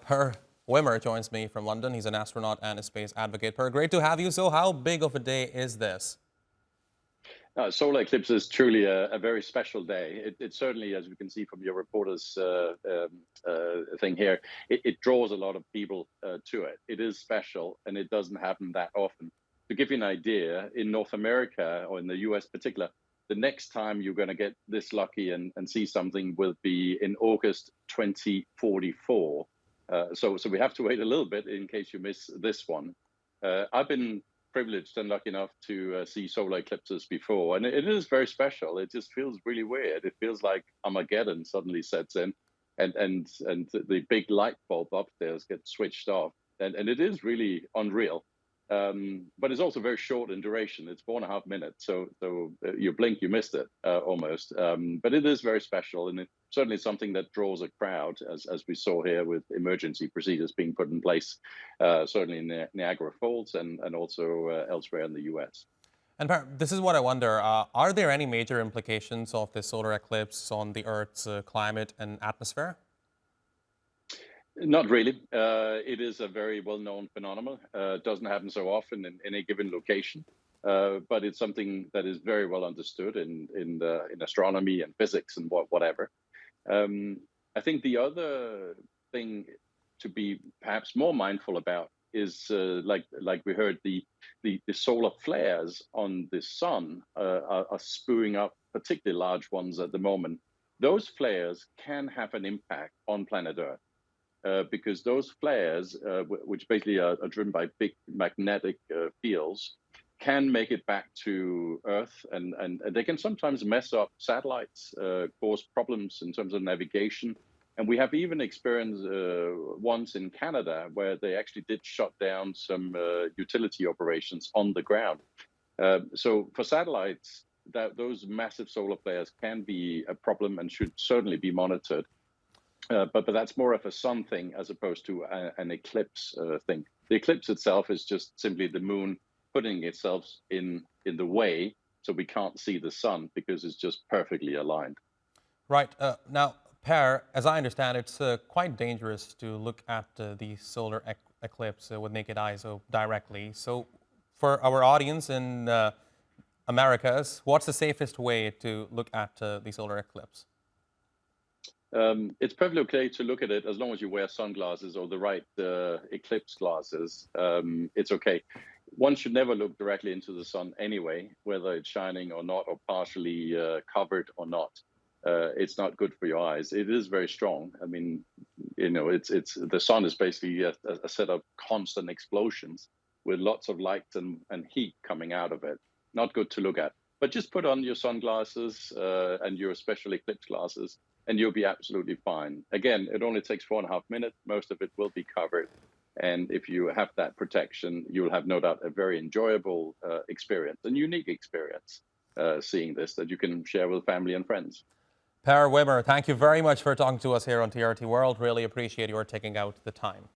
Per Wimmer joins me from London. He's an astronaut and a space advocate. Per, great to have you. So how big of a day is this? Solar eclipse is truly a very special day. It certainly, as we can see from your reporter's thing here, it draws a lot of people to it. It is special, and it doesn't happen that often. To give you an idea, in North America, or in the US particular, the next time you're going to get this lucky and see something will be in August 2044. So we have to wait a little bit in case you miss this one. I've been privileged and lucky enough to see solar eclipses before, and it is very special. It just feels really weird. It feels like Armageddon suddenly sets in, and the big light bulb upstairs gets switched off, and it is really unreal. But it's also very short in duration. It's 4.5 minutes, so you blink, you missed it almost. But it is very special, and it's certainly something that draws a crowd, as we saw here with emergency procedures being put in place, certainly in the Niagara Falls and also elsewhere in the US. And Per, this is what I wonder. Are there any major implications of this solar eclipse on the Earth's climate and atmosphere? Not really. It is a very well-known phenomenon. It doesn't happen so often in any given location, but it's something that is very well understood in astronomy and physics and whatever. I think the other thing to be perhaps more mindful about is like we heard, the solar flares on the sun are spewing up particularly large ones at the moment. Those flares can have an impact on planet Earth. Because those flares, which basically are driven by big magnetic fields, can make it back to Earth, and they can sometimes mess up satellites, cause problems in terms of navigation. And we have even experienced once in Canada where they actually did shut down some utility operations on the ground. So for satellites, those massive solar flares can be a problem and should certainly be monitored. But that's more of a sun thing as opposed to an eclipse thing. The eclipse itself is just simply the moon putting itself in the way, so we can't see the sun because it's just perfectly aligned. Right. Now, Per, as I understand, it's quite dangerous to look at the solar eclipse with naked eyes so directly. So for our audience in Americas, what's the safest way to look at the solar eclipse? It's perfectly okay to look at it as long as you wear sunglasses or the right eclipse glasses. It's okay. One should never look directly into the sun anyway, whether it's shining or not, or partially covered or not. It's not good for your eyes. It is very strong. I mean, it's the sun is basically a set of constant explosions with lots of light and heat coming out of it. Not good to look at. But just put on your sunglasses and your special eclipse glasses, and you'll be absolutely fine. Again, it only takes 4.5 minutes. Most of it will be covered. And if you have that protection, you'll have no doubt a very enjoyable experience, a unique experience seeing this that you can share with family and friends. Per Wimmer, thank you very much for talking to us here on TRT World. Really appreciate your taking out the time.